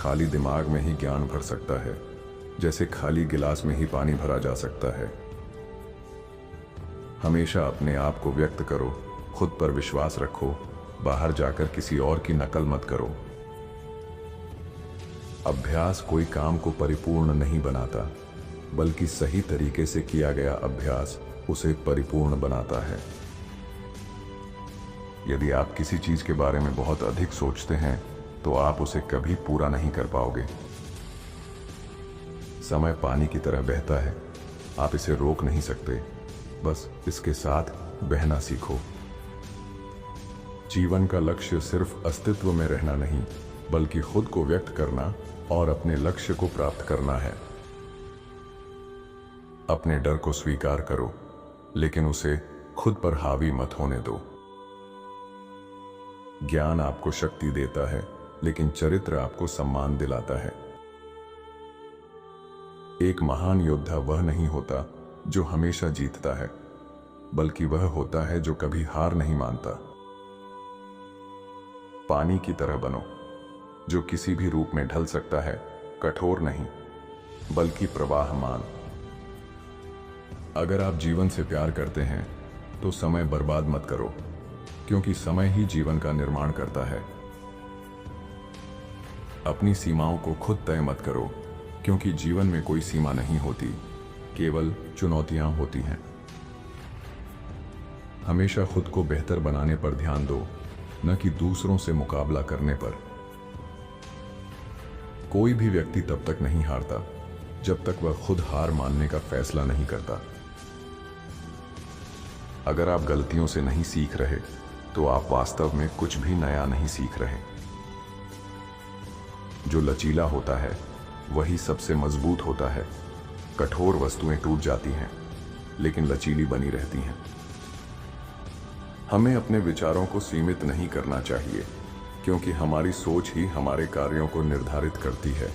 खाली दिमाग में ही ज्ञान भर सकता है, जैसे खाली गिलास में ही पानी भरा जा सकता है। हमेशा अपने आप को व्यक्त करो, खुद पर विश्वास रखो, बाहर जाकर किसी और की नकल मत करो। अभ्यास कोई काम को परिपूर्ण नहीं बनाता, बल्कि सही तरीके से किया गया अभ्यास उसे परिपूर्ण बनाता है। यदि आप किसी चीज के बारे में बहुत अधिक सोचते हैं तो आप उसे कभी पूरा नहीं कर पाओगे। समय पानी की तरह बहता है, आप इसे रोक नहीं सकते, बस इसके साथ बहना सीखो। जीवन का लक्ष्य सिर्फ अस्तित्व में रहना नहीं, बल्कि खुद को व्यक्त करना और अपने लक्ष्य को प्राप्त करना है। अपने डर को स्वीकार करो, लेकिन उसे खुद पर हावी मत होने दो। ज्ञान आपको शक्ति देता है, लेकिन चरित्र आपको सम्मान दिलाता है। एक महान योद्धा वह नहीं होता जो हमेशा जीतता है, बल्कि वह होता है जो कभी हार नहीं मानता। पानी की तरह बनो, जो किसी भी रूप में ढल सकता है, कठोर नहीं, बल्कि प्रवाहमान। अगर आप जीवन से प्यार करते हैं तो समय बर्बाद मत करो, क्योंकि समय ही जीवन का निर्माण करता है। अपनी सीमाओं को खुद तय मत करो, क्योंकि जीवन में कोई सीमा नहीं होती, केवल चुनौतियां होती हैं। हमेशा खुद को बेहतर बनाने पर ध्यान दो, न कि दूसरों से मुकाबला करने पर। कोई भी व्यक्ति तब तक नहीं हारता जब तक वह खुद हार मानने का फैसला नहीं करता। अगर आप गलतियों से नहीं सीख रहे तो आप वास्तव में कुछ भी नया नहीं सीख रहे। जो लचीला होता है वही सबसे मजबूत होता है। कठोर वस्तुएं टूट जाती हैं, लेकिन लचीली बनी रहती हैं। हमें अपने विचारों को सीमित नहीं करना चाहिए, क्योंकि हमारी सोच ही हमारे कार्यों को निर्धारित करती है।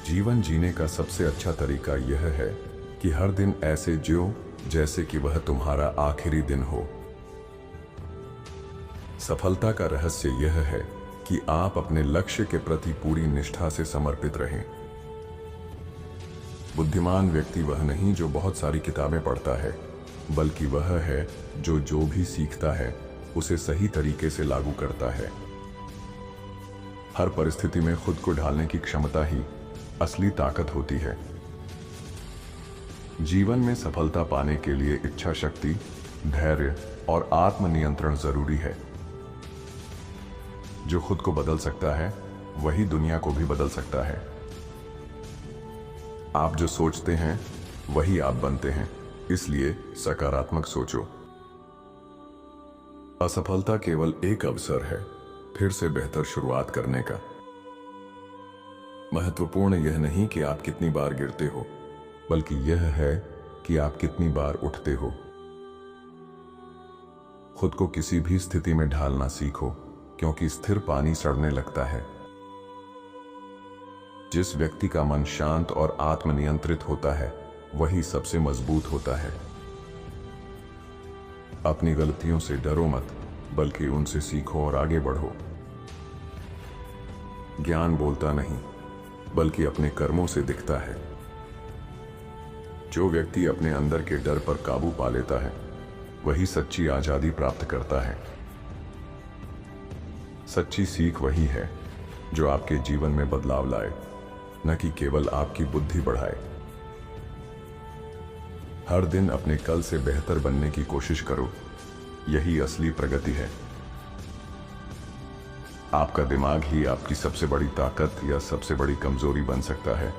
जीवन जीने का सबसे अच्छा तरीका यह है कि हर दिन ऐसे जियो जैसे कि वह तुम्हारा आखिरी दिन हो। सफलता का रहस्य यह है कि आप अपने लक्ष्य के प्रति पूरी निष्ठा से समर्पित रहें। बुद्धिमान व्यक्ति वह नहीं जो बहुत सारी किताबें पढ़ता है, बल्कि वह है जो भी सीखता है उसे सही तरीके से लागू करता है। हर परिस्थिति में खुद को ढालने की क्षमता ही असली ताकत होती है। जीवन में सफलता पाने के लिए इच्छा शक्ति, धैर्य और आत्मनियंत्रण जरूरी है। जो खुद को बदल सकता है वही दुनिया को भी बदल सकता है। आप जो सोचते हैं वही आप बनते हैं, इसलिए सकारात्मक सोचो। असफलता केवल एक अवसर है फिर से बेहतर शुरुआत करने का। महत्वपूर्ण यह नहीं कि आप कितनी बार गिरते हो, बल्कि यह है कि आप कितनी बार उठते हो। खुद को किसी भी स्थिति में ढालना सीखो, क्योंकि स्थिर पानी सड़ने लगता है। जिस व्यक्ति का मन शांत और आत्मनियंत्रित होता है वही सबसे मजबूत होता है। अपनी गलतियों से डरो मत, बल्कि उनसे सीखो और आगे बढ़ो। ज्ञान बोलता नहीं, बल्कि अपने कर्मों से दिखता है। जो व्यक्ति अपने अंदर के डर पर काबू पा लेता है वही सच्ची आजादी प्राप्त करता है। सच्ची सीख वही है जो आपके जीवन में बदलाव लाए, न कि केवल आपकी बुद्धि बढ़ाए। हर दिन अपने कल से बेहतर बनने की कोशिश करो, यही असली प्रगति है। आपका दिमाग ही आपकी सबसे बड़ी ताकत या सबसे बड़ी कमजोरी बन सकता है।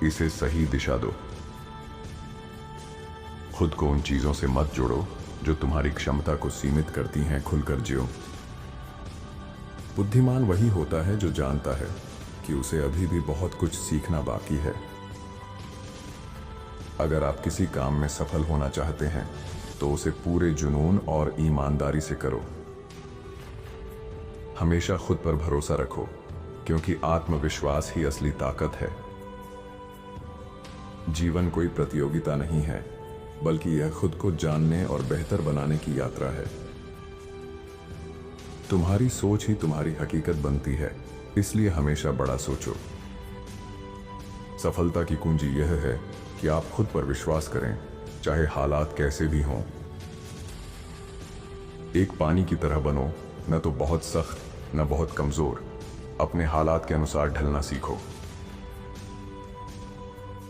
इसे सही दिशा दो। खुद को उन चीजों से मत जोड़ो जो तुम्हारी क्षमता को सीमित करती हैं। खुलकर जियो। बुद्धिमान वही होता है जो जानता है कि उसे अभी भी बहुत कुछ सीखना बाकी है। अगर आप किसी काम में सफल होना चाहते हैं तो उसे पूरे जुनून और ईमानदारी से करो। हमेशा खुद पर भरोसा रखो, क्योंकि आत्मविश्वास ही असली ताकत है। जीवन कोई प्रतियोगिता नहीं है, बल्कि यह खुद को जानने और बेहतर बनाने की यात्रा है। तुम्हारी सोच ही तुम्हारी हकीकत बनती है, इसलिए हमेशा बड़ा सोचो। सफलता की कुंजी यह है कि आप खुद पर विश्वास करें, चाहे हालात कैसे भी हों। एक पानी की तरह बनो, न तो बहुत सख्त न बहुत कमजोर। अपने हालात के अनुसार ढलना सीखो।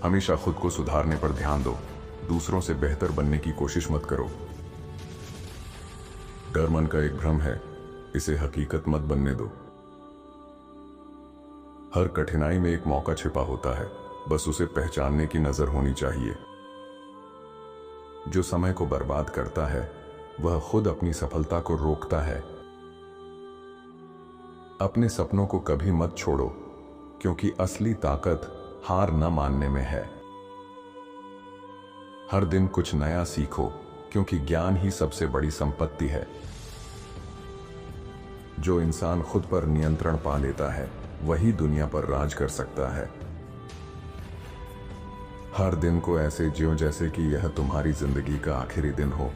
हमेशा खुद को सुधारने पर ध्यान दो, दूसरों से बेहतर बनने की कोशिश मत करो। डर मन का एक भ्रम है, इसे हकीकत मत बनने दो। हर कठिनाई में एक मौका छिपा होता है, बस उसे पहचानने की नजर होनी चाहिए। जो समय को बर्बाद करता है वह खुद अपनी सफलता को रोकता है। अपने सपनों को कभी मत छोड़ो, क्योंकि असली ताकत हार न मानने में है। हर दिन कुछ नया सीखो, क्योंकि ज्ञान ही सबसे बड़ी संपत्ति है। जो इंसान खुद पर नियंत्रण पा लेता है वही दुनिया पर राज कर सकता है। हर दिन को ऐसे जियो जैसे कि यह तुम्हारी जिंदगी का आखिरी दिन हो।